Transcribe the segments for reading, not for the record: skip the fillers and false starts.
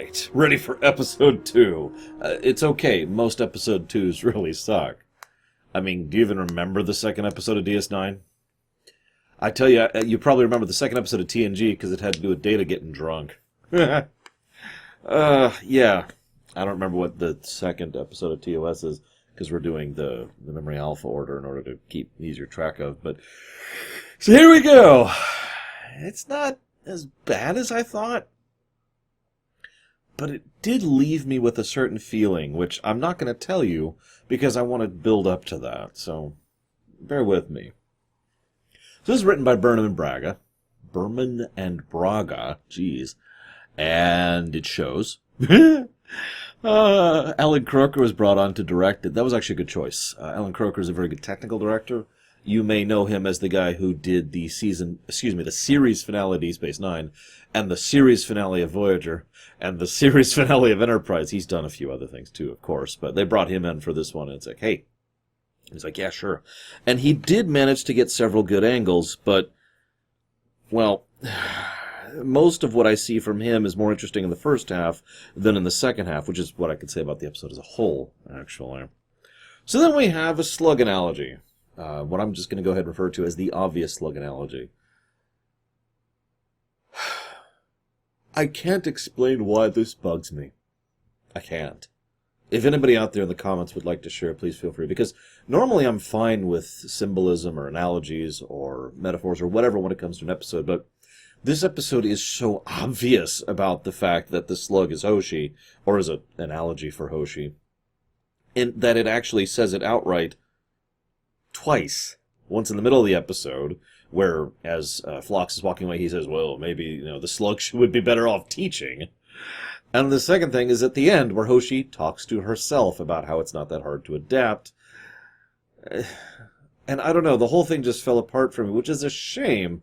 right, ready for episode 2. It's okay, most episode 2s really suck. I mean, do you even remember the second episode of DS9? I tell you, you probably remember the second episode of TNG because it had to do with Data getting drunk. Yeah. I don't remember what the second episode of TOS is because we're doing the Memory Alpha order in order to keep easier track of. But so here we go. It's not as bad as I thought, but it did leave me with a certain feeling, which I'm not going to tell you because I want to build up to that. So bear with me. So this is written by Berman and Braga. Jeez. And it shows. Alan Croker was brought on to direct it. That was actually a good choice. Alan Croker is a very good technical director. You may know him as the guy who did the series finale of Deep Space Nine, and the series finale of Voyager, and the series finale of Enterprise. He's done a few other things too, of course, but they brought him in for this one, and it's like, hey. He's like, yeah, sure. And he did manage to get several good angles, but, well, most of what I see from him is more interesting in the first half than in the second half, which is what I could say about the episode as a whole, actually. So then we have a slug analogy, what I'm just going to go ahead and refer to as the obvious slug analogy. I can't explain why this bugs me. I can't. If anybody out there in the comments would like to share, please feel free, because normally I'm fine with symbolism or analogies or metaphors or whatever when it comes to an episode, but this episode is so obvious about the fact that the slug is Hoshi, or is an analogy for Hoshi, in that it actually says it outright twice. Once in the middle of the episode, where as Phlox is walking away, he says, well, maybe the slug would be better off teaching. And the second thing is at the end, where Hoshi talks to herself about how it's not that hard to adapt. And I don't know, the whole thing just fell apart for me, which is a shame,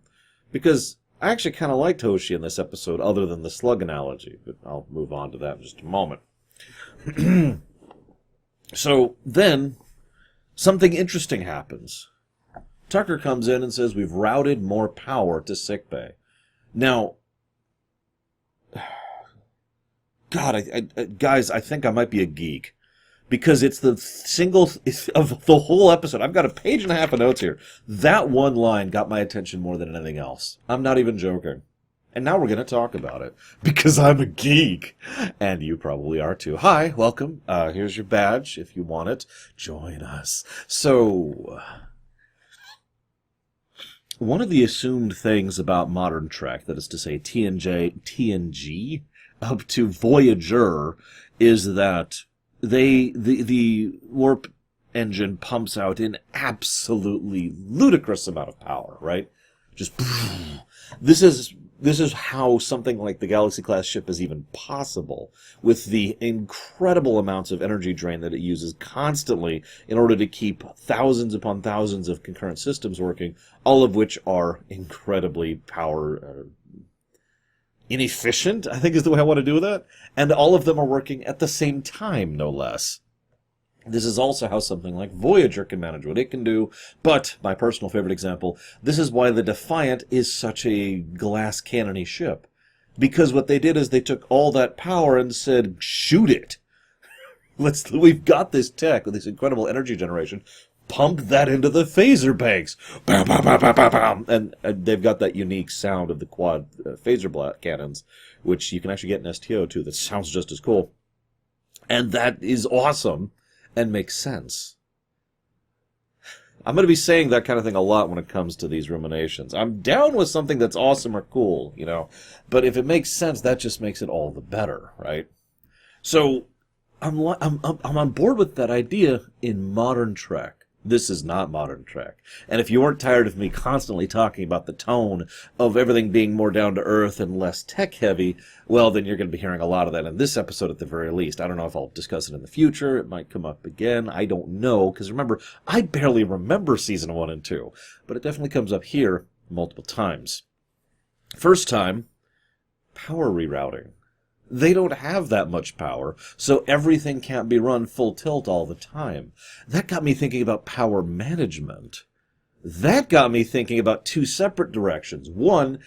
because I actually kind of liked Hoshi in this episode, other than the slug analogy, but I'll move on to that in just a moment. So then, something interesting happens. Tucker comes in and says, we've routed more power to sickbay. Now, God, guys, I think I might be a geek. Because it's the single of the whole episode. I've got a page and a half of notes here. That one line got my attention more than anything else. I'm not even joking. And now we're going to talk about it. Because I'm a geek. And you probably are too. Hi, welcome. Here's your badge if you want it. Join us. So, one of the assumed things about modern Trek, that is to say TNG, up to Voyager, is that the warp engine pumps out an absolutely ludicrous amount of power, right? Just this is how something like the Galaxy class ship is even possible, with the incredible amounts of energy drain that it uses constantly in order to keep thousands upon thousands of concurrent systems working, all of which are incredibly power inefficient, I think is the way I want to do that. And all of them are working at the same time, no less. This is also how something like Voyager can manage what it can do, but, my personal favorite example, this is why the Defiant is such a glass cannon-y ship. Because what they did is they took all that power and said, shoot it! We've got this tech with this incredible energy generation, pump that into the phaser banks. Bam, bam, bam, bam, bam, bam. And they've got that unique sound of the quad phaser cannons, which you can actually get in STO too, that sounds just as cool. And that is awesome and makes sense. I'm going to be saying that kind of thing a lot when it comes to these ruminations. I'm down with something that's awesome or cool, but if it makes sense, that just makes it all the better, right? So I'm on board with that idea in modern Trek. This is not modern Trek. And if you weren't tired of me constantly talking about the tone of everything being more down to earth and less tech heavy, well, then you're going to be hearing a lot of that in this episode at the very least. I don't know if I'll discuss it in the future. It might come up again. I don't know. Because remember, I barely remember season 1 and 2. But it definitely comes up here multiple times. First time, power rerouting. They don't have that much power, so everything can't be run full tilt all the time. That got me thinking about power management. That got me thinking about two separate directions. One,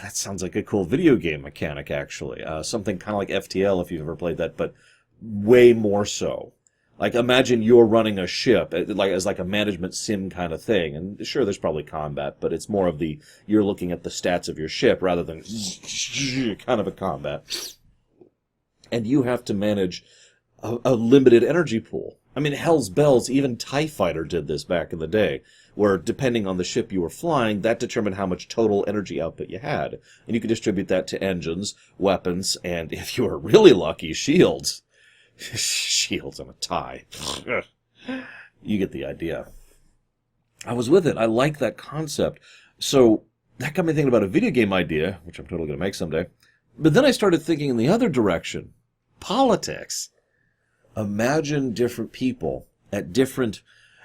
That sounds like a cool video game mechanic, actually. Something kind of like FTL, if you've ever played that, but way more so. Like, imagine you're running a ship, like as like a management sim kind of thing. And sure, there's probably combat, but it's more of you're looking at the stats of your ship rather than kind of a combat. And you have to manage a limited energy pool. I mean, hell's bells, even TIE Fighter did this back in the day, where depending on the ship you were flying, that determined how much total energy output you had. And you could distribute that to engines, weapons, and if you were really lucky, shields. Shields on a TIE. You get the idea. I was with it. I like that concept. So that got me thinking about a video game idea, which I'm totally going to make someday. But then I started thinking in the other direction. Politics. Imagine different people at different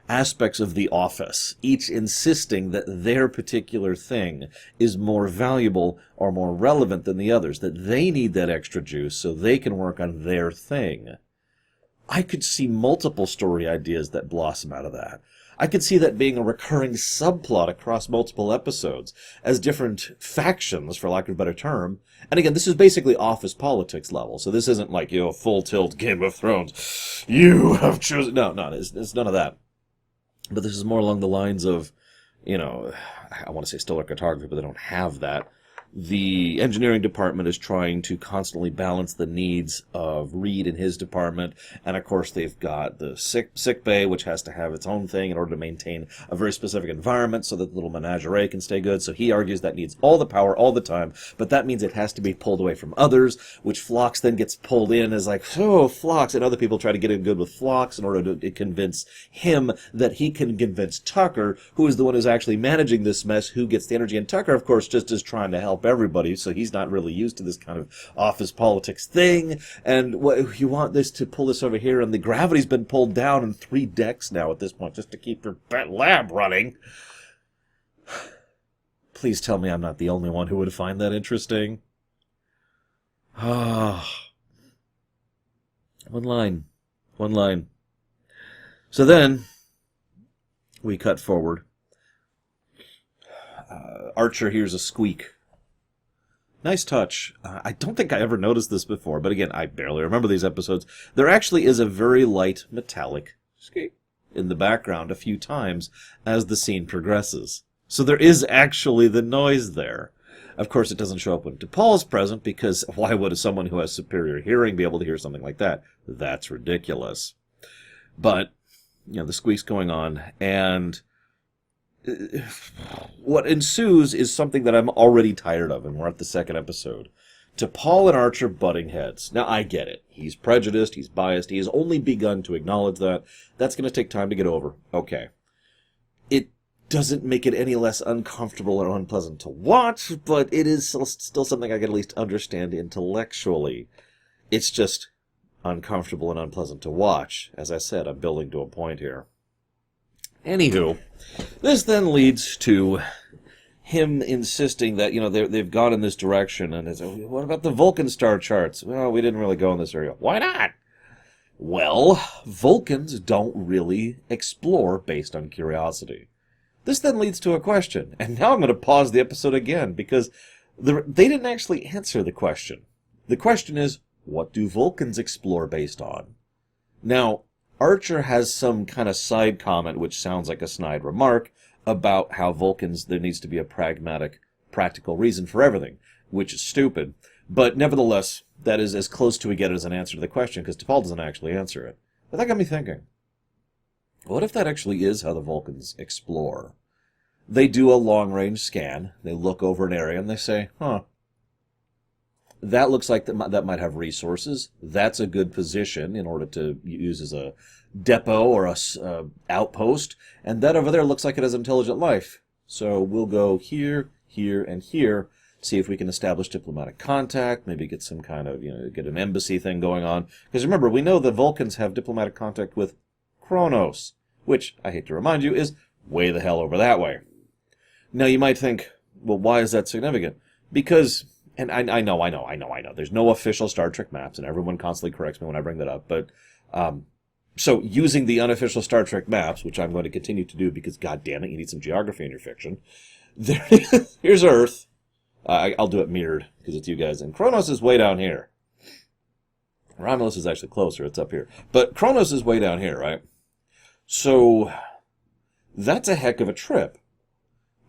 aspects of the office, each insisting that their particular thing is more valuable or more relevant than the others, that they need that extra juice so they can work on their thing. I could see multiple story ideas that blossom out of that. I could see that being a recurring subplot across multiple episodes as different factions, for lack of a better term. And again, this is basically office politics level, so this isn't like, full tilt Game of Thrones. You have chosen... No, it's none of that. But this is more along the lines of, I want to say stellar cartography, but they don't have that. The engineering department is trying to constantly balance the needs of Reed and his department, and of course they've got the sick bay, which has to have its own thing in order to maintain a very specific environment so that the little menagerie can stay good. So he argues that needs all the power all the time, but that means it has to be pulled away from others, which Phlox then gets pulled in as like, Phlox, and other people try to get in good with Phlox in order to convince him that he can convince Tucker, who is the one who's actually managing this mess, who gets the energy, and Tucker, of course, just is trying to help everybody, so he's not really used to this kind of office politics thing, and you want this to pull this over here, and the gravity's been pulled down in 3 decks now at this point, just to keep your lab running. Please tell me I'm not the only one who would find that interesting. One line. So then, we cut forward. Archer hears a squeak. Nice touch. I don't think I ever noticed this before, but again, I barely remember these episodes. There actually is a very light metallic squeak in the background a few times as the scene progresses. So there is actually the noise there. Of course, it doesn't show up when T'Pol's present, because why would someone who has superior hearing be able to hear something like that? That's ridiculous. But, the squeak's going on, and what ensues is something that I'm already tired of, and we're at the 2nd episode. T'Pol and Archer butting heads. Now, I get it. He's prejudiced, he's biased, he has only begun to acknowledge that. That's going to take time to get over. Okay. It doesn't make it any less uncomfortable or unpleasant to watch, but it is still something I can at least understand intellectually. It's just uncomfortable and unpleasant to watch. As I said, I'm building to a point here. Anywho, this then leads to him insisting that, they've gone in this direction, and it's, what about the Vulcan star charts? Well, we didn't really go in this area. Why not? Well, Vulcans don't really explore based on curiosity. This then leads to a question, and now I'm going to pause the episode again, because they didn't actually answer the question. The question is, what do Vulcans explore based on? Now, Archer has some kind of side comment, which sounds like a snide remark, about how Vulcans, there needs to be a pragmatic, practical reason for everything, which is stupid. But nevertheless, that is as close to we get as an answer to the question, because T'Pol doesn't actually answer it. But that got me thinking, what if that actually is how the Vulcans explore? They do a long-range scan, they look over an area, and they say, that looks like that might have resources. That's a good position in order to use as a depot or a outpost. And that over there looks like it has intelligent life. So we'll go here, here, and here, see if we can establish diplomatic contact, maybe get some kind of, get an embassy thing going on. Because remember, we know the Vulcans have diplomatic contact with Kronos, which, I hate to remind you, is way the hell over that way. Now you might think, well, why is that significant? Because... And I know. There's no official Star Trek maps, and everyone constantly corrects me when I bring that up. But, so using the unofficial Star Trek maps, which I'm going to continue to do because, god damn it, you need some geography in your fiction. Here's Earth. I'll do it mirrored, because it's you guys. And Kronos is way down here. Romulus is actually closer. It's up here. But Kronos is way down here, right? So that's a heck of a trip.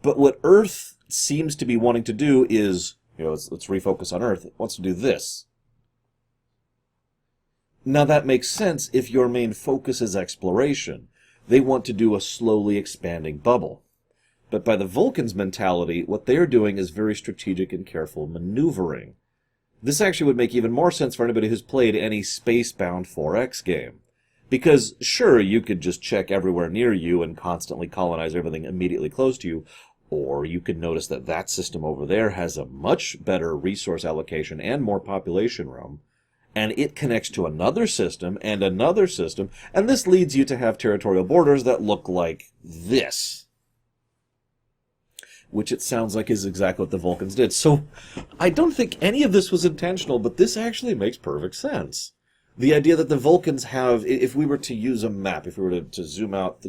But what Earth seems to be wanting to do is, let's refocus on Earth. It wants to do this. Now that makes sense if your main focus is exploration. They want to do a slowly expanding bubble. But by the Vulcans' mentality, what they're doing is very strategic and careful maneuvering. This actually would make even more sense for anybody who's played any space-bound 4X game. Because, sure, you could just check everywhere near you and constantly colonize everything immediately close to you, or you could notice that that system over there has a much better resource allocation and more population room, and it connects to another system, and this leads you to have territorial borders that look like this. Which it sounds like is exactly what the Vulcans did. So, I don't think any of this was intentional, but this actually makes perfect sense. The idea that the Vulcans have, if we were to use a map, if we were to zoom out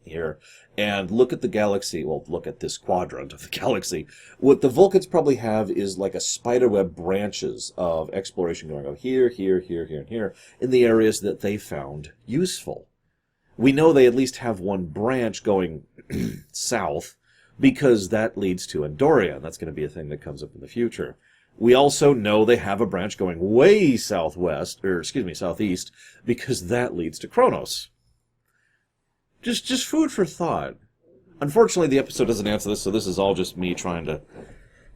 here, and look at the galaxy, look at this quadrant of the galaxy, what the Vulcans probably have is like a spiderweb branches of exploration going on here, here, here, here, and here, in the areas that they found useful. We know they at least have one branch going south, because that leads to Andoria, and that's going to be a thing that comes up in the future. We also know they have a branch going way southeast, because that leads to Kronos. Just food for thought. Unfortunately, the episode doesn't answer this, so this is all just me trying to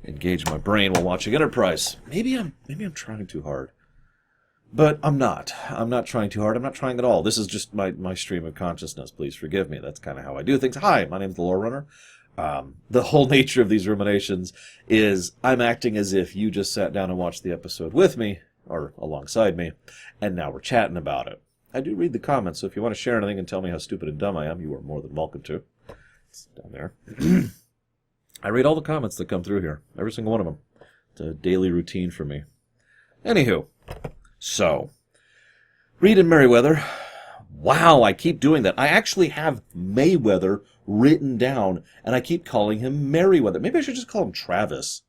engage my brain while watching Enterprise. Maybe I'm trying too hard. But I'm not. I'm not trying too hard. I'm not trying at all. This is just my stream of consciousness. Please forgive me. That's kind of how I do things. Hi, my name's the Lore Runner. The whole nature of these ruminations is I'm acting as if you just sat down and watched the episode with me, or alongside me, and now we're chatting about it. I do read the comments, so if you want to share anything and tell me how stupid and dumb I am, you are more than welcome to. It's down there. I read all the comments that come through here, every single one of them. It's a daily routine for me. Anywho, so, Reed and Merryweather. Wow, I keep doing that. I actually have Mayweather written down, and I keep calling him Merryweather. Maybe I should just call him Travis.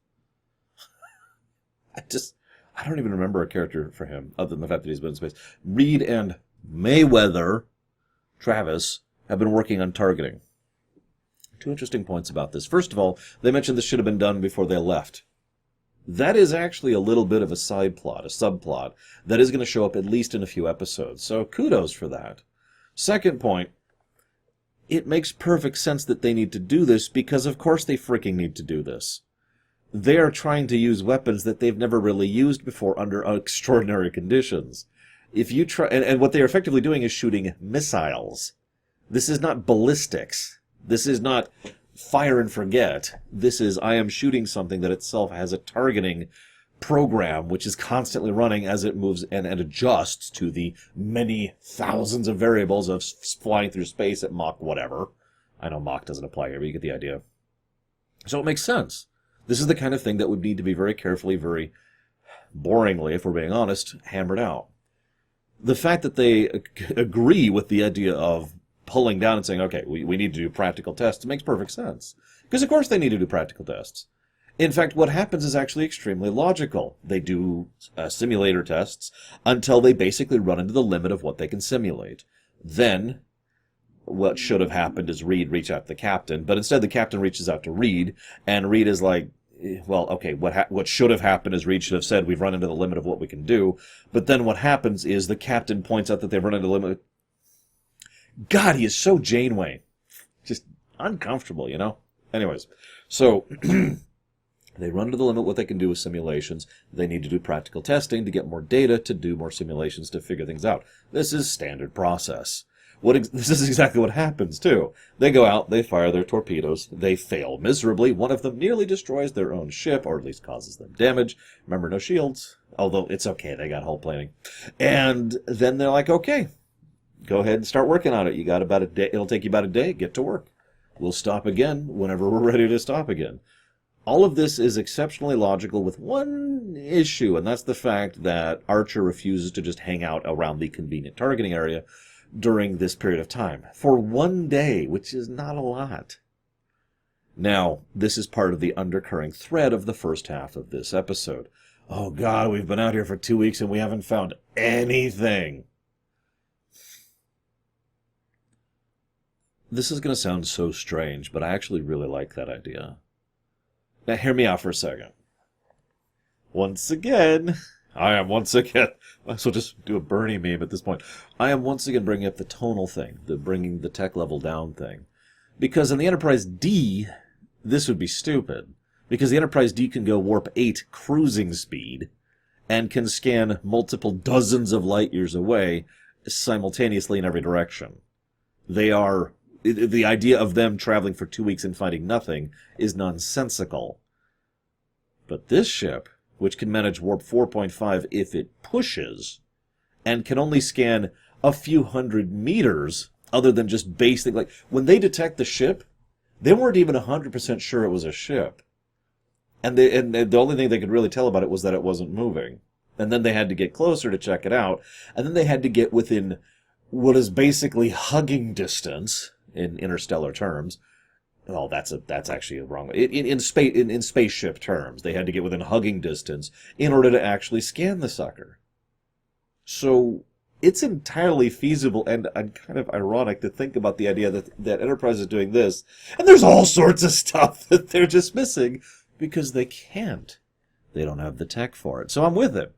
I don't even remember a character for him, other than the fact that he's been in space. Reed and Mayweather, Travis, have been working on targeting. Two interesting points about this. First of all, they mentioned this should have been done before they left. That is actually a little bit of a side plot, a subplot, that is going to show up at least in a few episodes. So kudos for that. Second point, it makes perfect sense that they need to do this because of course they freaking need to do this. They are trying to use weapons that they've never really used before under extraordinary conditions. If you try, and what they are effectively doing is shooting missiles. This is not ballistics. This is not fire and forget. This is, I am shooting something that itself has a targeting program which is constantly running as it moves and adjusts to the many thousands of variables of flying through space at Mach whatever. I know Mach doesn't apply here, but you get the idea. So it makes sense. This is the kind of thing that would need to be very carefully, very boringly, if we're being honest, hammered out. The fact that they agree with the idea of pulling down and saying, okay, we need to do practical tests makes perfect sense. Because of course they need to do practical tests. In fact, what happens is actually extremely logical. They do simulator tests until they basically run into the limit of what they can simulate. Then, what should have happened is Reed reach out to the captain, but instead the captain reaches out to Reed, and Reed is like, well, okay, what should have happened is Reed should have said, we've run into the limit of what we can do. But then what happens is the captain points out that they've run into the limit. God, he is so Janeway. Just uncomfortable, you know? Anyways, so they run to the limit what they can do with simulations. They need to do practical testing to get more data to do more simulations to figure things out. This is standard process. This is exactly what happens, too. They go out, they fire their torpedoes, they fail miserably. One of them nearly destroys their own ship, or at least causes them damage. Remember, no shields. Although, it's okay, they got hull plating. And then they're like, okay, go ahead and start working on it. You got about a day. It'll take you about a day. Get to work. We'll stop again whenever we're ready to stop again. All of this is exceptionally logical with one issue, and that's the fact that Archer refuses to just hang out around the convenient targeting area during this period of time. For one day, which is not a lot. Now, this is part of the undercurrent thread of the first half of this episode. Oh God, we've been out here for 2 weeks and we haven't found anything. This is going to sound so strange, but I actually really like that idea. Now, hear me out for a second. Once again, I am once again, so just do a Bernie meme at this point. I am once again bringing up the tonal thing, the bringing the tech level down thing. Because in the Enterprise D, this would be stupid. Because the Enterprise D can go warp 8 cruising speed and can scan multiple dozens of light years away simultaneously in every direction. The idea of them traveling for 2 weeks and finding nothing is nonsensical. But this ship, which can manage warp 4.5 if it pushes, and can only scan a few hundred meters, other than just basic, like, when they detect the ship, they weren't even 100% sure it was a ship. And the only thing they could really tell about it was that it wasn't moving. And then they had to get closer to check it out, and then they had to get within what is basically hugging distance, in interstellar terms. Well, that's actually wrong. In spaceship terms, they had to get within hugging distance in order to actually scan the sucker. So it's entirely feasible and kind of ironic to think about the idea that Enterprise is doing this, and there's all sorts of stuff that they're just missing because they can't. They don't have the tech for it. So I'm with it.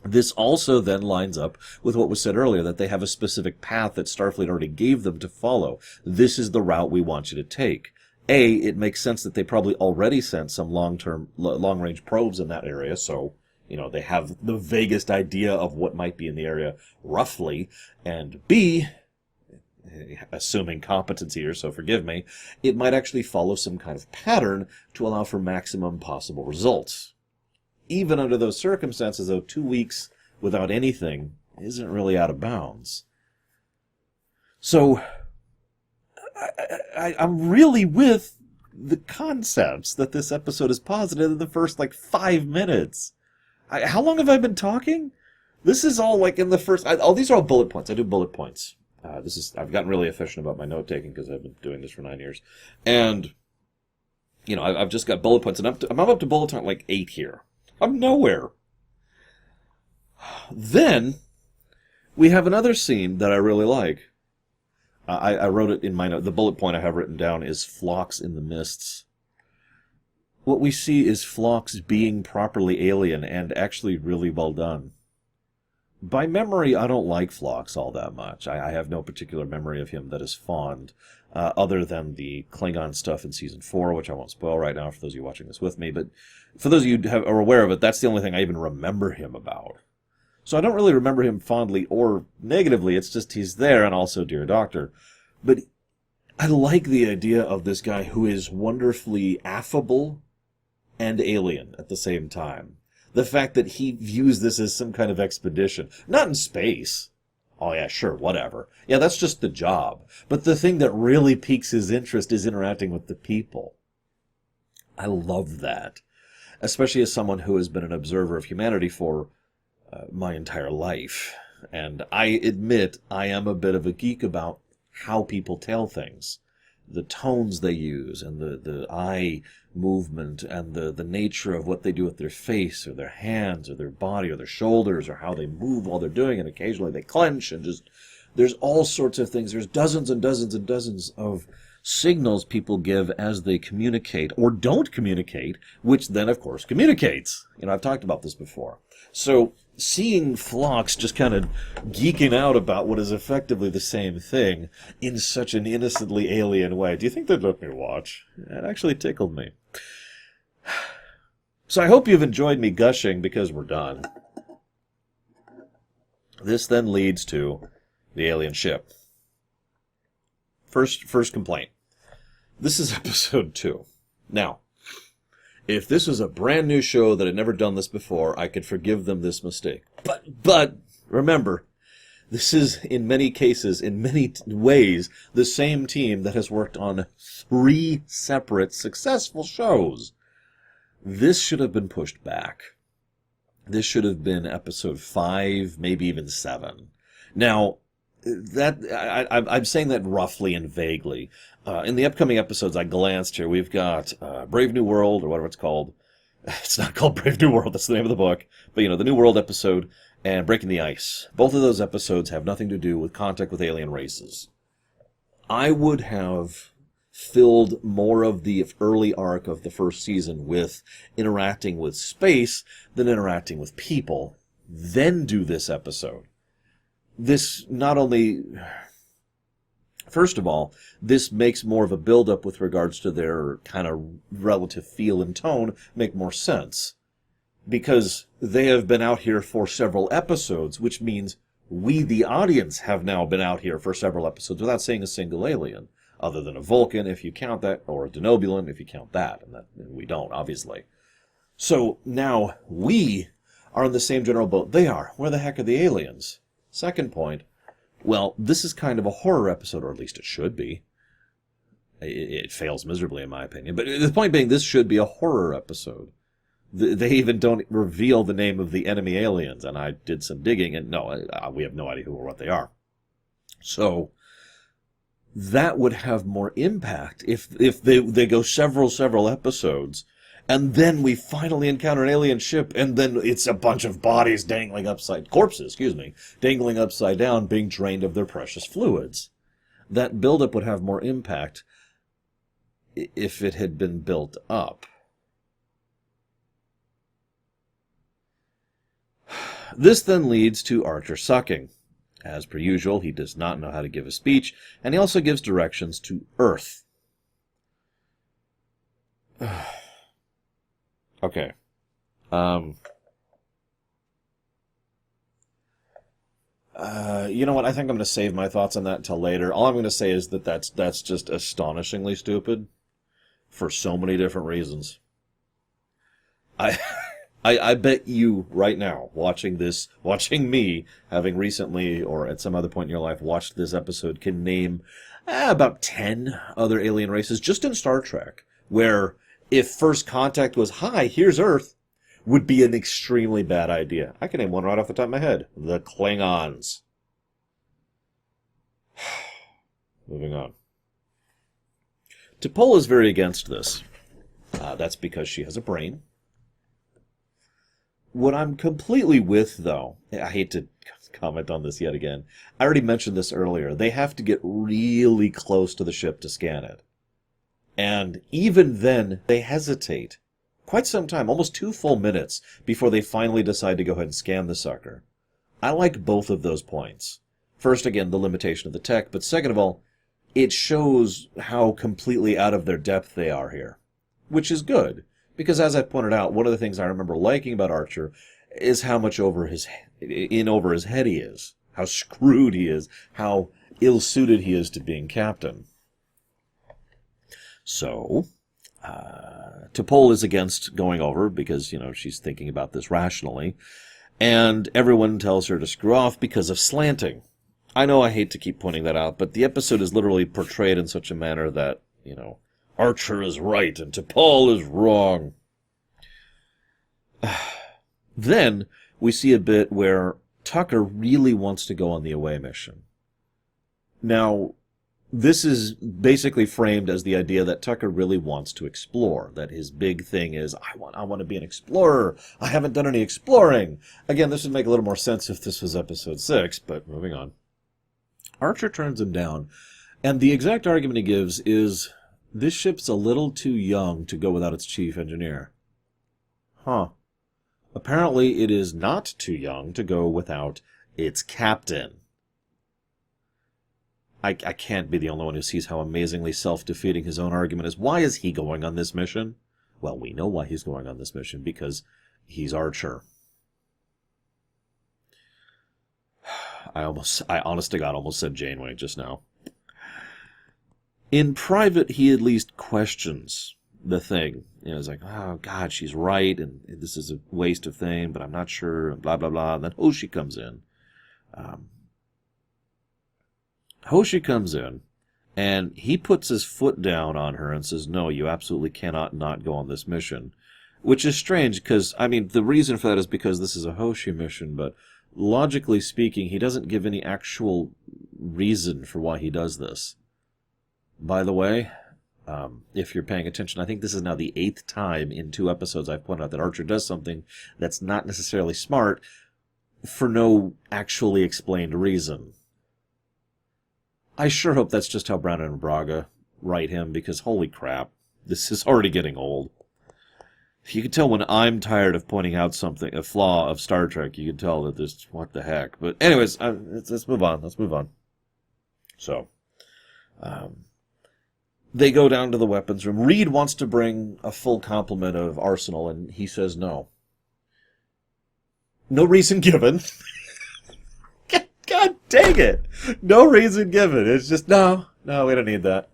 This also then lines up with what was said earlier, that they have a specific path that Starfleet already gave them to follow. This is the route we want you to take. A, it makes sense that they probably already sent some long-range probes in that area, so, they have the vaguest idea of what might be in the area, roughly. And B, assuming competence here, so forgive me, it might actually follow some kind of pattern to allow for maximum possible results. Even under those circumstances, though, 2 weeks without anything isn't really out of bounds. So, I'm really with the concepts that this episode is posited in the first, 5 minutes. How long have I been talking? This is all, in the first... these are all bullet points. I do bullet points. I've gotten really efficient about my note-taking because I've been doing this for 9 years. And, I've just got bullet points. And I'm up to bullet point 8 here. I'm nowhere. Then, we have another scene that I really like. I wrote it in my note. The bullet point I have written down is Phlox in the Mists. What we see is Phlox being properly alien and actually really well done. By memory, I don't like Phlox all that much. I have no particular memory of him that is fond, other than the Klingon stuff in Season 4, which I won't spoil right now for those of you watching this with me. But for those of you who are aware of it, that's the only thing I even remember him about. So I don't really remember him fondly or negatively. It's just he's there, and also Dear Doctor. But I like the idea of this guy who is wonderfully affable and alien at the same time. The fact that he views this as some kind of expedition. Not in space. Oh yeah, sure, whatever. Yeah, that's just the job. But the thing that really piques his interest is interacting with the people. I love that. Especially as someone who has been an observer of humanity for my entire life. And I admit I am a bit of a geek about how people tell things. The tones they use, and the eye movement, and the nature of what they do with their face, or their hands, or their body, or their shoulders, or how they move while they're doing it. Occasionally they clench, and there's all sorts of things. There's dozens and dozens and dozens of signals people give as they communicate, or don't communicate, which then, of course, communicates. I've talked about this before. So, seeing Phlox just kind of geeking out about what is effectively the same thing in such an innocently alien way. Do you think they'd let me watch? It actually tickled me. So I hope you've enjoyed me gushing because we're done. This then leads to the alien ship. First complaint. This is episode 2. Now, if this was a brand new show that had never done this before, I could forgive them this mistake. But remember, this is in many cases, in many ways, the same team that has worked on 3 separate successful shows. This should have been pushed back. This should have been episode 5, maybe even 7. Now, I'm saying that roughly and vaguely. In the upcoming episodes, I glanced here. We've got Brave New World, or whatever it's called. It's not called Brave New World, that's the name of the book. But, the New World episode and Breaking the Ice. Both of those episodes have nothing to do with contact with alien races. I would have filled more of the early arc of the first season with interacting with space than interacting with people. Then do this episode. This not only... First of all, this makes more of a build-up with regards to their kind of relative feel and tone make more sense. Because they have been out here for several episodes, which means we, the audience, have now been out here for several episodes without seeing a single alien, other than a Vulcan, if you count that, or a Denobulan, if you count that, and we don't, obviously. So now we are in the same general boat they are. Where the heck are the aliens? Second point, well, this is kind of a horror episode, or at least it should be. It fails miserably, in my opinion. But the point being, this should be a horror episode. They even don't reveal the name of the enemy aliens, and I did some digging, and no, we have no idea who or what they are. So, that would have more impact if they go several episodes, and then we finally encounter an alien ship, and then it's a bunch of bodies dangling corpses, dangling upside down, being drained of their precious fluids. That buildup would have more impact if it had been built up. This then leads to Archer sucking. As per usual, he does not know how to give a speech, and he also gives directions to Earth. Okay. You know what? I think I'm going to save my thoughts on that until later. All I'm going to say is that that's just astonishingly stupid for so many different reasons. I bet you right now, watching me, having recently or at some other point in your life watched this episode, can name about 10 other alien races just in Star Trek, where if first contact was, hi, here's Earth, would be an extremely bad idea. I can name one right off the top of my head. The Klingons. Moving on. T'Pol is very against this. That's because she has a brain. What I'm completely with, though, I hate to comment on this yet again. I already mentioned this earlier. They have to get really close to the ship to scan it. And even then, they hesitate. Quite some time, almost 2 full minutes, before they finally decide to go ahead and scan the sucker. I like both of those points. First, again, the limitation of the tech, but second of all, it shows how completely out of their depth they are here. Which is good, because as I pointed out, one of the things I remember liking about Archer is how much over his head he is, how screwed he is, how ill-suited he is to being captain. So, T'Pol is against going over because, she's thinking about this rationally. And everyone tells her to screw off because of slanting. I know I hate to keep pointing that out, but the episode is literally portrayed in such a manner that, Archer is right and T'Pol is wrong. Then we see a bit where Tucker really wants to go on the away mission. Now, this is basically framed as the idea that Tucker really wants to explore, that his big thing is, I want to be an explorer. I haven't done any exploring. Again, this would make a little more sense if this was episode 6, but moving on. Archer turns him down, and the exact argument he gives is, this ship's a little too young to go without its chief engineer. Huh. Apparently it is not too young to go without its captain. I can't be the only one who sees how amazingly self-defeating his own argument is. Why is he going on this mission? Well, we know why he's going on this mission, because he's Archer. I honest to God, almost said Janeway just now. In private, he at least questions the thing. He's like, oh, God, she's right, and this is a waste of thing, but I'm not sure, and blah, blah, blah. And then Hoshi comes in. Hoshi comes in, and he puts his foot down on her and says, no, you absolutely cannot not go on this mission. Which is strange, because, the reason for that is because this is a Hoshi mission, but logically speaking, he doesn't give any actual reason for why he does this. By the way, if you're paying attention, I think this is now the 8th time in 2 episodes I've pointed out that Archer does something that's not necessarily smart for no actually explained reason. I sure hope that's just how Brown and Braga write him, because holy crap, this is already getting old. You can tell when I'm tired of pointing out something, a flaw of Star Trek, you can tell that this, what the heck. But anyways, let's move on. So, they go down to the weapons room. Reed wants to bring a full complement of arsenal, and he says no. No reason given. God dang it! No reason given. It's just, no, we don't need that.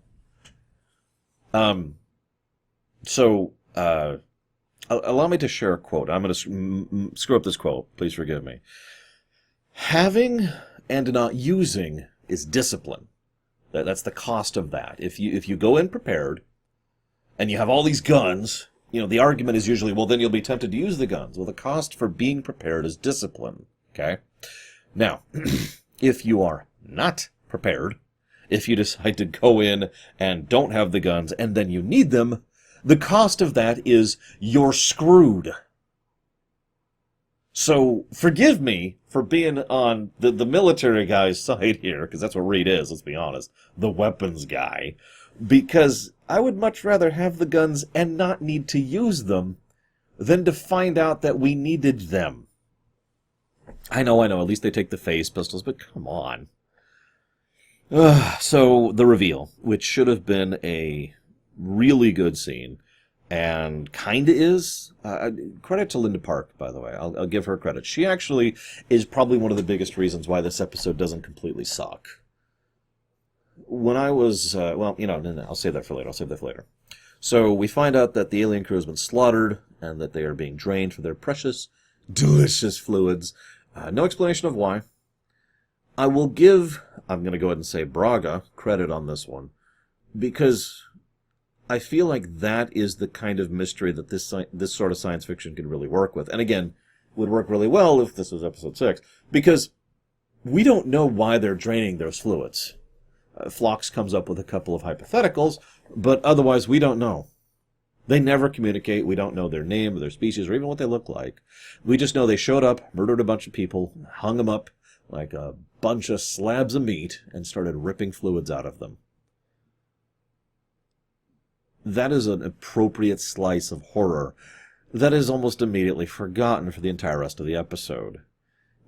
Allow me to share a quote. I'm going to screw up this quote. Please forgive me. Having and not using is discipline. That's the cost of that. If you go in prepared and you have all these guns, the argument is usually, well, then you'll be tempted to use the guns. Well, the cost for being prepared is discipline. Okay? Now, if you are not prepared, if you decide to go in and don't have the guns and then you need them, the cost of that is you're screwed. So, forgive me for being on the military guy's side here, because that's what Reed is, let's be honest, the weapons guy, because I would much rather have the guns and not need to use them than to find out that we needed them. I know, at least they take the phase pistols, but come on. So, the reveal, which should have been a really good scene, and kinda is. Credit to Linda Park, by the way. I'll give her credit. She actually is probably one of the biggest reasons why this episode doesn't completely suck. When I was, no, I'll save that for later. So we find out that the alien crew has been slaughtered, and that they are being drained for their precious, delicious fluids. No explanation of why. I'm going to go ahead and say Braga, credit on this one, because I feel like that is the kind of mystery that this sort of science fiction could really work with. And again, would work really well if this was episode 6, because we don't know why they're draining those fluids. Phlox comes up with a couple of hypotheticals, but otherwise we don't know. They never communicate. We don't know their name or their species or even what they look like. We just know they showed up, murdered a bunch of people, hung them up like a bunch of slabs of meat, and started ripping fluids out of them. That is an appropriate slice of horror that is almost immediately forgotten for the entire rest of the episode.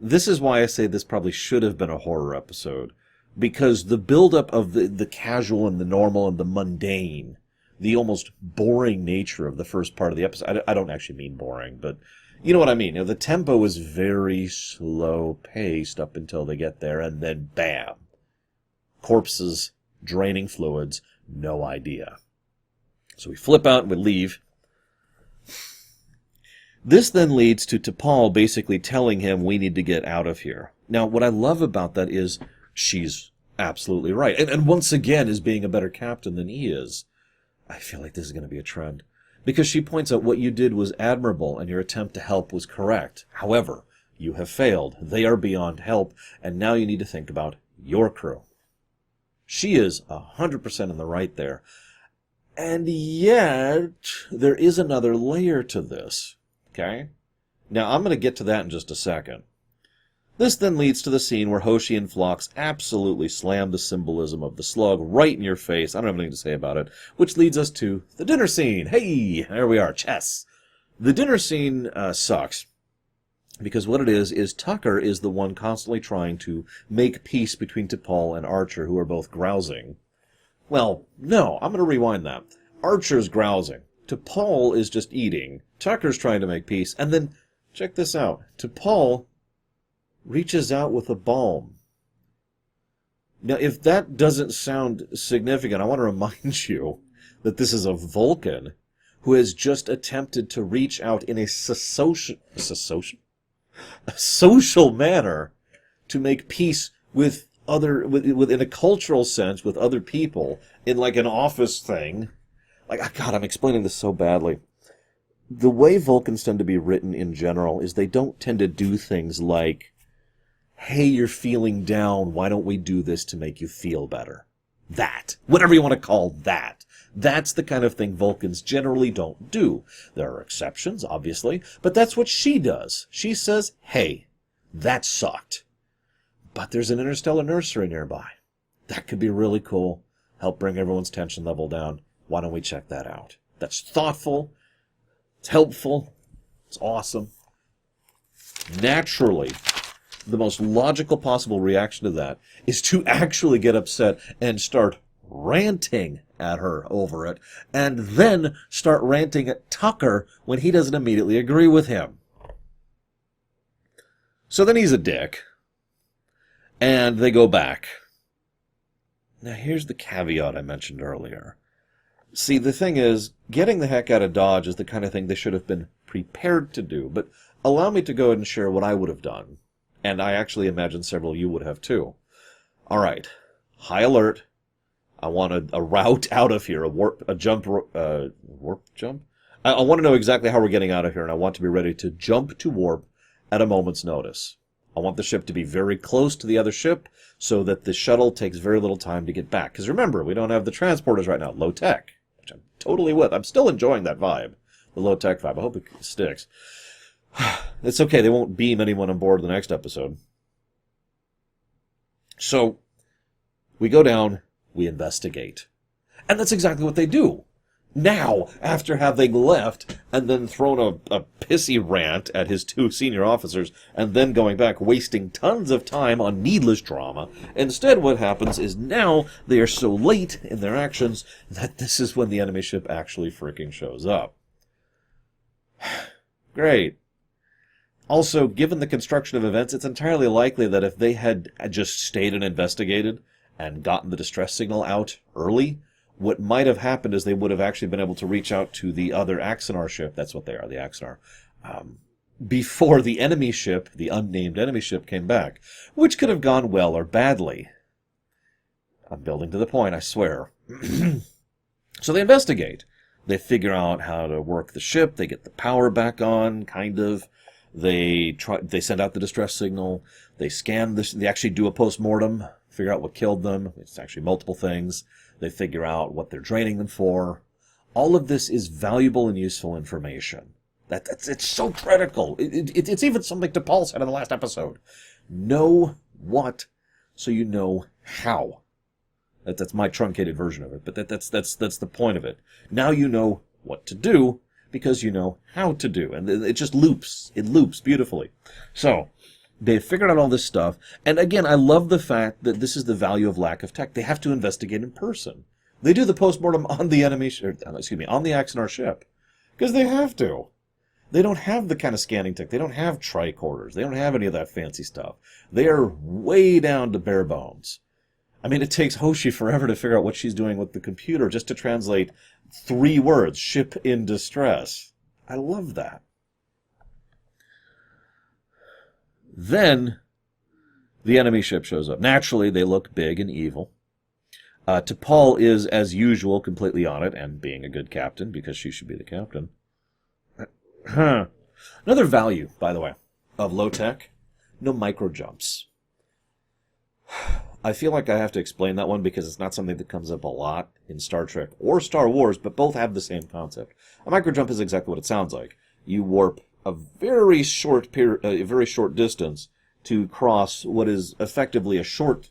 This is why I say this probably should have been a horror episode, because the buildup of the casual and the normal and the mundane, the almost boring nature of the first part of the episode, I don't actually mean boring, but you know what I mean. The tempo is very slow-paced up until they get there, and then bam! Corpses, draining fluids, no idea. So we flip out and we leave. This then leads to T'Pol basically telling him we need to get out of here. Now, what I love about that is she's absolutely right. And once again is being a better captain than he is. I feel like this is going to be a trend. Because she points out what you did was admirable and your attempt to help was correct. However, you have failed. They are beyond help, and now you need to think about your crew. She is 100% in the right there. And yet, there is another layer to this, okay? Now, I'm going to get to that in just a second. This then leads to the scene where Hoshi and Phlox absolutely slam the symbolism of the slug right in your face. I don't have anything to say about it. Which leads us to the dinner scene. Hey, there we are, chess. The dinner scene sucks. Because what it is Tucker is the one constantly trying to make peace between T'Pol and Archer, who are both grousing. Well, no, I'm going to rewind that. Archer's grousing. T'Pol is just eating. Tucker's trying to make peace. And then, check this out. T'Pol reaches out with a balm. Now, if that doesn't sound significant, I want to remind you that this is a Vulcan who has just attempted to reach out in a social manner to make peace with in a cultural sense, with other people, in like an office thing. Like, God, I'm explaining this so badly. The way Vulcans tend to be written in general is they don't tend to do things like hey, you're feeling down, why don't we do this to make you feel better? That. Whatever you want to call that. That's the kind of thing Vulcans generally don't do. There are exceptions, obviously, but that's what she does. She says, hey, that sucked. But there's an interstellar nursery nearby. That could be really cool. Help bring everyone's tension level down. Why don't we check that out? That's thoughtful. It's helpful. It's awesome. Naturally, the most logical possible reaction to that is to actually get upset and start ranting at her over it, and then start ranting at Tucker when he doesn't immediately agree with him. So then he's a dick, and they go back. Now here's the caveat I mentioned earlier. See, the thing is, getting the heck out of Dodge is the kind of thing they should have been prepared to do, but allow me to go ahead and share what I would have done. And I actually imagine several of you would have too. All right, high alert. I want a route out of here, warp jump. I want to know exactly how we're getting out of here, and I want to be ready to jump to warp at a moment's notice. I want the ship to be very close to the other ship so that the shuttle takes very little time to get back. Because remember, we don't have the transporters right now, low tech, which I'm totally with. I'm still enjoying that vibe, the low tech vibe. I hope it sticks. It's okay, they won't beam anyone on board the next episode. So, we go down, we investigate. And that's exactly what they do. Now, after having left and then thrown a pissy rant at his two senior officers and then going back, wasting tons of time on needless drama, instead what happens is now they are so late in their actions that this is when the enemy ship actually freaking shows up. Great. Also, given the construction of events, it's entirely likely that if they had just stayed and investigated and gotten the distress signal out early, what might have happened is they would have actually been able to reach out to the other Axanar ship, that's what they are, the Axanar, before the enemy ship, the unnamed enemy ship, came back, which could have gone well or badly. I'm building to the point, I swear. So they investigate. They figure out how to work the ship, they get the power back on, kind of. They send out the distress signal, they scan this, they actually do a post-mortem, figure out what killed them. It's actually multiple things. They figure out what they're draining them for. All of this is valuable and useful information. It's so critical. It's even something to Paul said in the last episode. Know what, so you know how. That's my truncated version of it, but that's the point of it. Now you know what to do, because you know how to do. And it just loops. It loops beautifully. So, they figured out all this stuff. And again, I love the fact that this is the value of lack of tech. They have to investigate in person. They do the postmortem on the enemy, on the Axanar ship. Because they have to. They don't have the kind of scanning tech. They don't have tricorders. They don't have any of that fancy stuff. They are way down to bare bones. I mean, it takes Hoshi forever to figure out what she's doing with the computer just to translate 3 words, ship in distress. I love that. Then, the enemy ship shows up. Naturally, they look big and evil. T'Pol is, as usual, completely on it, and being a good captain, because she should be the captain. Another value, by the way, of low-tech, no micro-jumps. I feel like I have to explain that one because it's not something that comes up a lot in Star Trek or Star Wars, but both have the same concept. A micro-jump is exactly what it sounds like. You warp a very short distance to cross what is effectively a short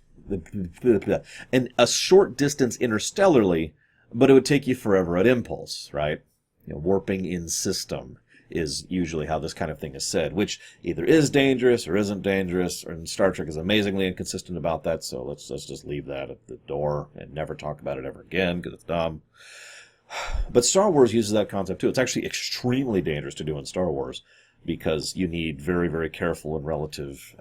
distance interstellarly, but it would take you forever at impulse, right? Warping in system is usually how this kind of thing is said, which either is dangerous or isn't dangerous, and Star Trek is amazingly inconsistent about that, so let's just leave that at the door and never talk about it ever again, because it's dumb. But Star Wars uses that concept too. It's actually extremely dangerous to do in Star Wars, because you need very, very careful and relative...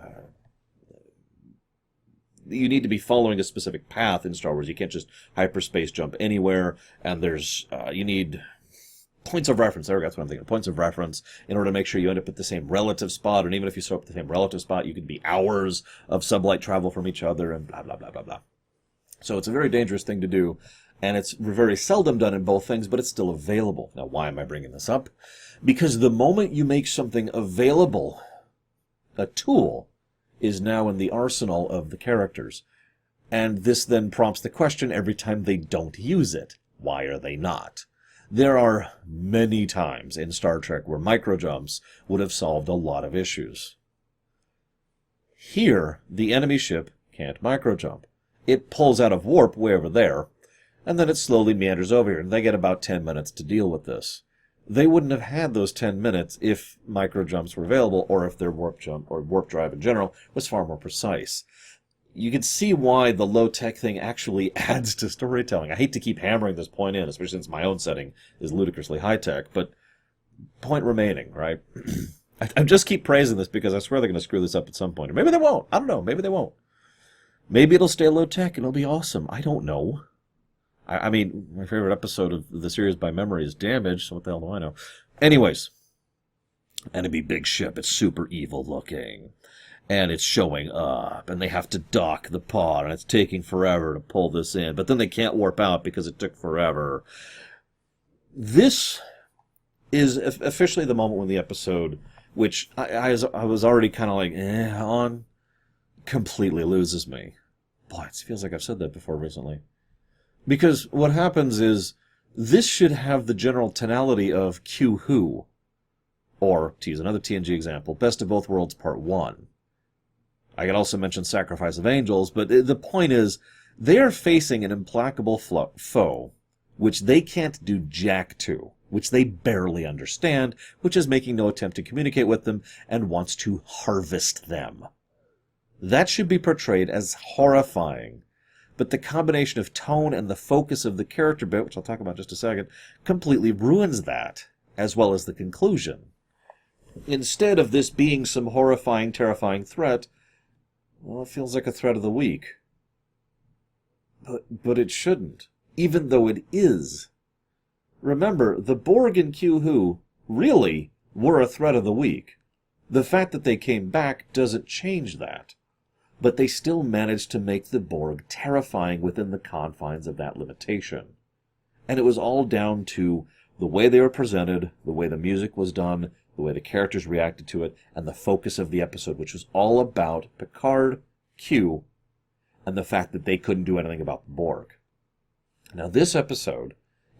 you need to be following a specific path in Star Wars. You can't just hyperspace jump anywhere, and you need... points of reference, that's what I'm thinking, points of reference, in order to make sure you end up at the same relative spot, and even if you show up at the same relative spot, you could be hours of sublight travel from each other, and blah, blah, blah, blah, blah. So it's a very dangerous thing to do, and it's very seldom done in both things, but it's still available. Now, why am I bringing this up? Because the moment you make something available, a tool, is now in the arsenal of the characters. And this then prompts the question every time they don't use it. Why are they not? There are many times in Star Trek where microjumps would have solved a lot of issues. Here, the enemy ship can't microjump. It pulls out of warp way over there, and then it slowly meanders over here, and they get about 10 minutes to deal with this. They wouldn't have had those 10 minutes if microjumps were available, or if their warp jump, or warp drive in general, was far more precise. You can see why the low-tech thing actually adds to storytelling. I hate to keep hammering this point in, especially since my own setting is ludicrously high-tech, but point remaining, right? I just keep praising this because I swear they're going to screw this up at some point. Or maybe they won't. I don't know. Maybe they won't. Maybe it'll stay low-tech and it'll be awesome. I don't know. I mean, my favorite episode of the series by memory is Damage, so what the hell do I know? Anyways, enemy big ship. It's super evil looking. And it's showing up, and they have to dock the pod, and it's taking forever to pull this in. But then they can't warp out because it took forever. This is officially the moment when the episode, which I was already kind of like, on, completely loses me. Boy, it feels like I've said that before recently. Because what happens is, this should have the general tonality of Q Who, or, to use another TNG example, Best of Both Worlds Part 1. I could also mention Sacrifice of Angels, but the point is, they are facing an implacable foe, which they can't do jack to, which they barely understand, which is making no attempt to communicate with them, and wants to harvest them. That should be portrayed as horrifying, but the combination of tone and the focus of the character bit, which I'll talk about in just a second, completely ruins that, as well as the conclusion. Instead of this being some horrifying, terrifying threat, well, it feels like a threat of the week. But it shouldn't, even though it is. Remember, the Borg and Q Who really were a threat of the week. The fact that they came back doesn't change that. But they still managed to make the Borg terrifying within the confines of that limitation. And it was all down to the way they were presented, the way the music was done, the way the characters reacted to it, and the focus of the episode, which was all about Picard, Q, and the fact that they couldn't do anything about the Borg. Now, this episode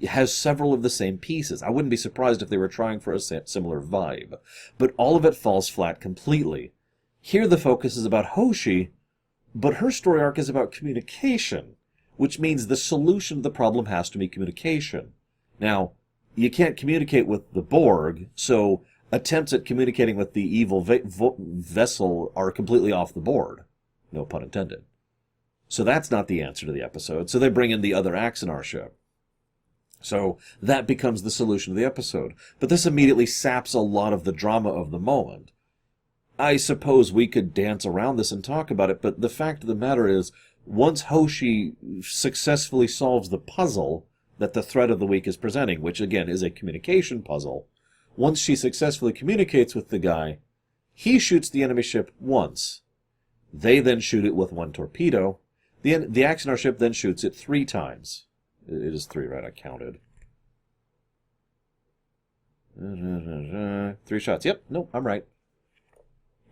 has several of the same pieces. I wouldn't be surprised if they were trying for a similar vibe, but all of it falls flat completely. Here the focus is about Hoshi, but her story arc is about communication, which means the solution to the problem has to be communication. Now, you can't communicate with the Borg, so attempts at communicating with the evil vessel are completely off the board. No pun intended. So that's not the answer to the episode, so they bring in the other Axanar ship. So that becomes the solution to the episode. But this immediately saps a lot of the drama of the moment. I suppose we could dance around this and talk about it, but the fact of the matter is, once Hoshi successfully solves the puzzle that the threat of the week is presenting, which again is a communication puzzle, once she successfully communicates with the guy, he shoots the enemy ship once. They then shoot it with one torpedo. The Axanar ship then shoots it 3 times. It is 3, right? I counted. 3 shots. Yep, nope, I'm right.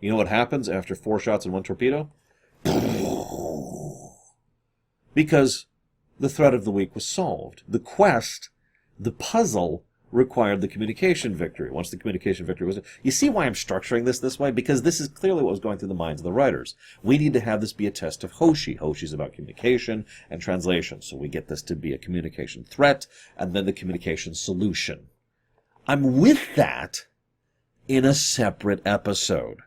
You know what happens after 4 shots and 1 torpedo? Because the threat of the week was solved. The quest, the puzzle, required the communication victory. Once the communication victory was... You see why I'm structuring this way? Because this is clearly what was going through the minds of the writers. We need to have this be a test of Hoshi. Hoshi's about communication and translation. So we get this to be a communication threat, and then the communication solution. I'm with that in a separate episode.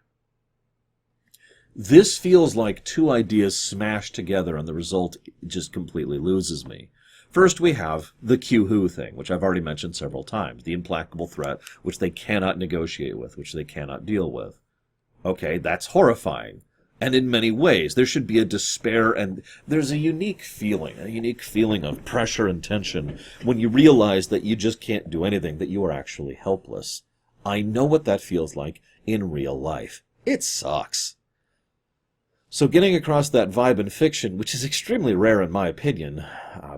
This feels like 2 ideas smashed together, and the result just completely loses me. First, we have the Q Who thing, which I've already mentioned several times. The implacable threat, which they cannot negotiate with, which they cannot deal with. Okay, that's horrifying. And in many ways, there should be a despair, and there's a unique feeling of pressure and tension when you realize that you just can't do anything, that you are actually helpless. I know what that feels like in real life. It sucks. So getting across that vibe in fiction, which is extremely rare in my opinion,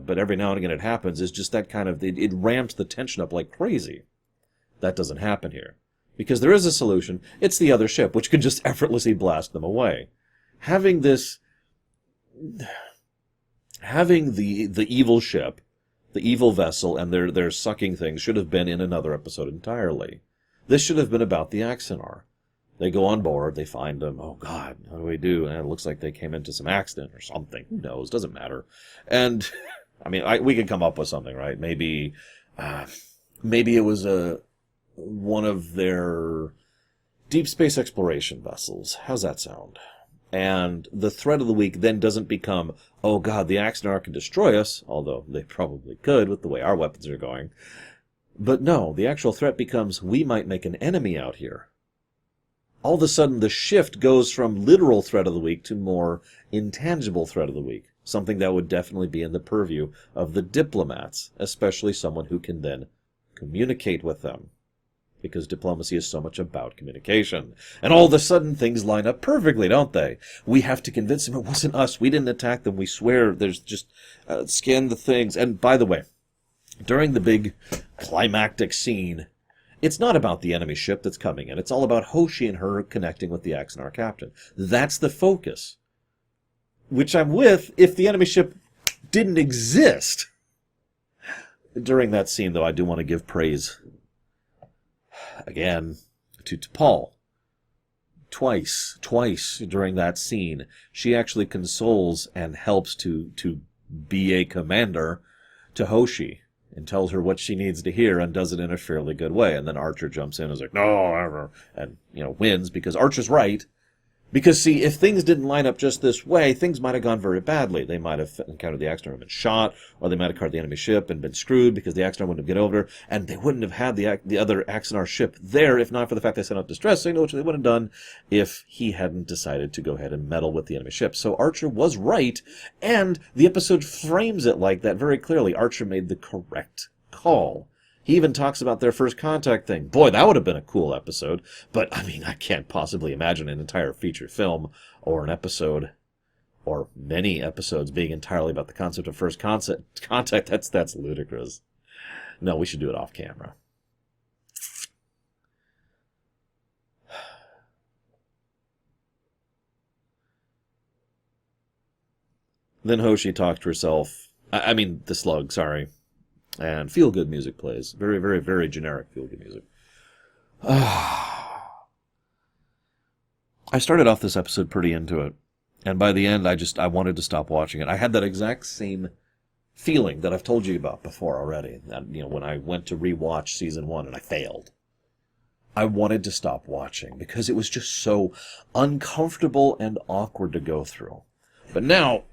but every now and again it happens, is just that kind of, it ramps the tension up like crazy. That doesn't happen here. Because there is a solution. It's the other ship, which can just effortlessly blast them away. Having the evil ship, the evil vessel, and their sucking things should have been in another episode entirely. This should have been about the Axanar. They go on board, they find them, oh God, how do we do? And it looks like they came into some accident or something. Who knows? Doesn't matter. And, I mean, we could come up with something, right? Maybe it was one of their deep space exploration vessels. How's that sound? And the threat of the week then doesn't become, oh God, the Axanar can destroy us, although they probably could with the way our weapons are going. But no, the actual threat becomes, we might make an enemy out here. All of a sudden, the shift goes from literal threat of the week to more intangible threat of the week, something that would definitely be in the purview of the diplomats, especially someone who can then communicate with them. Because diplomacy is so much about communication. And all of a sudden, things line up perfectly, don't they? We have to convince them it wasn't us. We didn't attack them. We swear. There's just scan the things. And by the way, during the big climactic scene, it's not about the enemy ship that's coming in. It's all about Hoshi and her connecting with the Axanar captain. That's the focus. Which I'm with if the enemy ship didn't exist. During that scene, though, I do want to give praise again to T'Pol. Twice during that scene, she actually consoles and helps to be a commander to Hoshi and tells her what she needs to hear and does it in a fairly good way. And then Archer jumps in and is like, no, ever, and, wins because Archer's right. Because, see, if things didn't line up just this way, things might have gone very badly. They might have encountered the Axanar and been shot, or they might have encountered the enemy ship and been screwed because the Axanar wouldn't have get over, and they wouldn't have had the other Axanar ship there if not for the fact they sent out distress signal, which they would have done if he hadn't decided to go ahead and meddle with the enemy ship. So Archer was right, and the episode frames it like that very clearly. Archer made the correct call. He even talks about their first contact thing. Boy, that would have been a cool episode. But, I mean, I can't possibly imagine an entire feature film or an episode or many episodes being entirely about the concept of first contact. That's ludicrous. No, we should do it off camera. Then Hoshi talks to herself. The slug, sorry. And feel-good music plays. Very, very, very generic feel-good music. I started off this episode pretty into it. And by the end, I wanted to stop watching it. I had that exact same feeling that I've told you about before already. That, when I went to rewatch Season 1 and I failed. I wanted to stop watching because it was just so uncomfortable and awkward to go through. But now...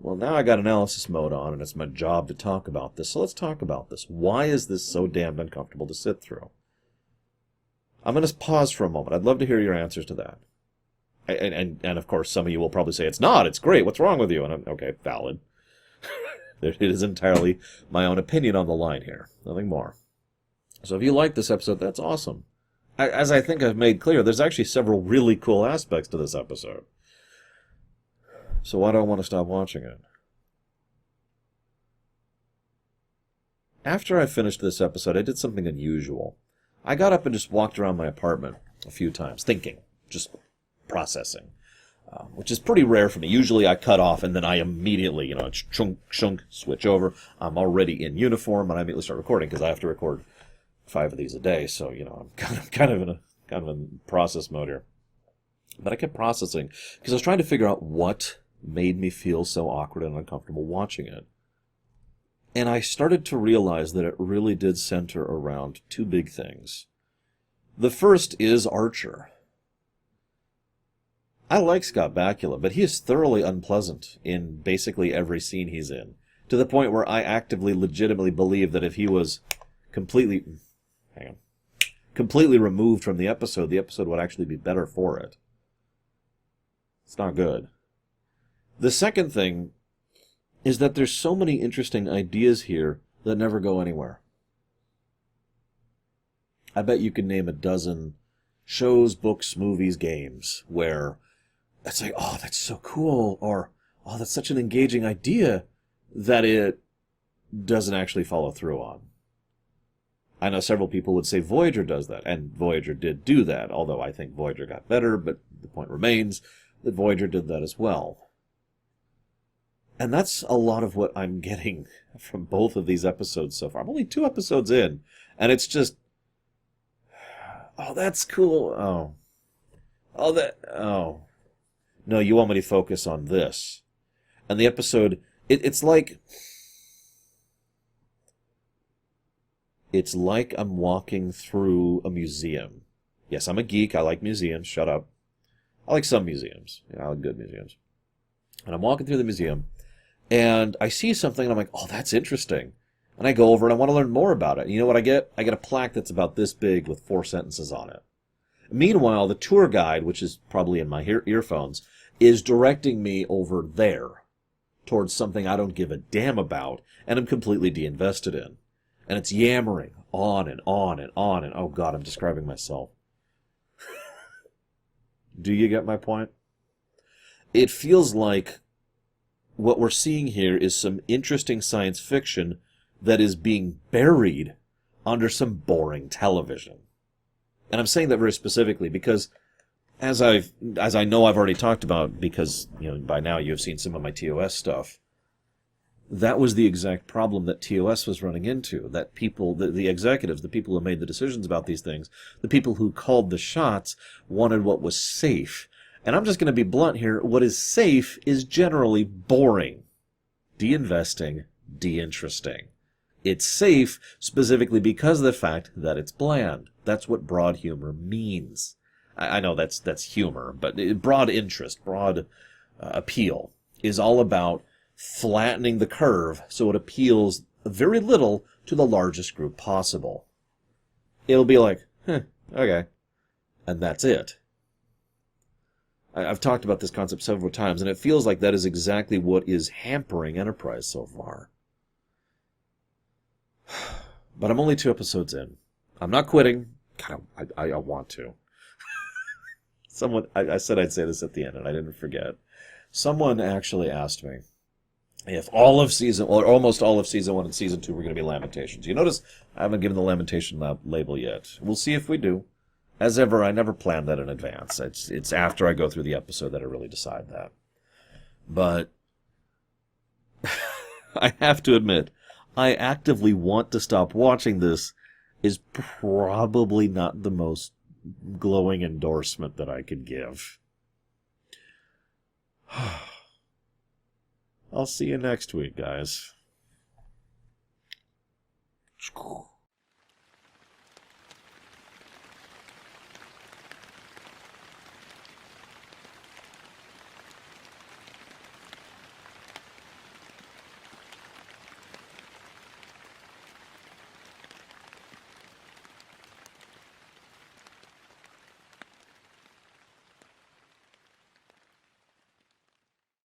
Well, now I got analysis mode on, and it's my job to talk about this. So let's talk about this. Why is this so damned uncomfortable to sit through? I'm going to pause for a moment. I'd love to hear your answers to that. And of course, some of you will probably say, it's not, it's great, what's wrong with you? And I'm, okay, valid. It is entirely my own opinion on the line here. Nothing more. So if you like this episode, that's awesome. As I think I've made clear, there's actually several really cool aspects to this episode. So why do I want to stop watching it? After I finished this episode, I did something unusual. I got up and just walked around my apartment a few times, thinking, just processing, which is pretty rare for me. Usually I cut off and then I immediately, chunk, switch over. I'm already in uniform and I immediately start recording because I have to record 5 of these a day. So, I'm kind of in process mode here. But I kept processing because I was trying to figure out what made me feel so awkward and uncomfortable watching it. And I started to realize that it really did center around 2 big things. The first is Archer. I like Scott Bakula, but he is thoroughly unpleasant in basically every scene he's in, to the point where I actively, legitimately believe that if he was completely removed from the episode would actually be better for it. It's not good. The second thing is that there's so many interesting ideas here that never go anywhere. I bet you can name a dozen shows, books, movies, games where it's like, oh, that's so cool, or oh, that's such an engaging idea that it doesn't actually follow through on. I know several people would say Voyager does that, and Voyager did do that, although I think Voyager got better, but the point remains that Voyager did that as well. And that's a lot of what I'm getting from both of these episodes so far. I'm only 2 episodes in, and it's just, oh, that's cool. Oh. No, you want me to focus on this. And the episode, it's like I'm walking through a museum. Yes, I'm a geek. I like museums. Shut up. I like some museums. Yeah, I like good museums. And I'm walking through the museum, and I see something, and I'm like, oh, that's interesting. And I go over, and I want to learn more about it. And you know what I get? I get a plaque that's about this big with 4 sentences on it. Meanwhile, the tour guide, which is probably in my earphones, is directing me over there towards something I don't give a damn about and I'm completely de-invested in. And it's yammering on and on and on, and oh God, I'm describing myself. Do you get my point? It feels like what we're seeing here is some interesting science fiction that is being buried under some boring television. And I'm saying that very specifically because, as I know I've already talked about, because by now you've seen some of my TOS stuff, that was the exact problem that TOS was running into. That people, the executives, the people who made the decisions about these things, the people who called the shots, wanted what was safe. And I'm just going to be blunt here. What is safe is generally boring, de-investing, de-interesting. It's safe specifically because of the fact that it's bland. That's what broad humor means. I know that's humor, but broad interest, broad appeal is all about flattening the curve so it appeals very little to the largest group possible. It'll be like, okay, and that's it. I've talked about this concept several times, and it feels like that is exactly what is hampering Enterprise so far. But I'm only 2 episodes in. I'm not quitting. God, I want to. I said I'd say this at the end, and I didn't forget. Someone actually asked me if all of season, or almost all of season 1 and season 2 were going to be Lamentations. You notice I haven't given the Lamentation label yet. We'll see if we do. As ever, I never plan that in advance. It's after I go through the episode that I really decide that. But I have to admit, I actively want to stop watching this is probably not the most glowing endorsement that I could give. I'll see you next week, guys.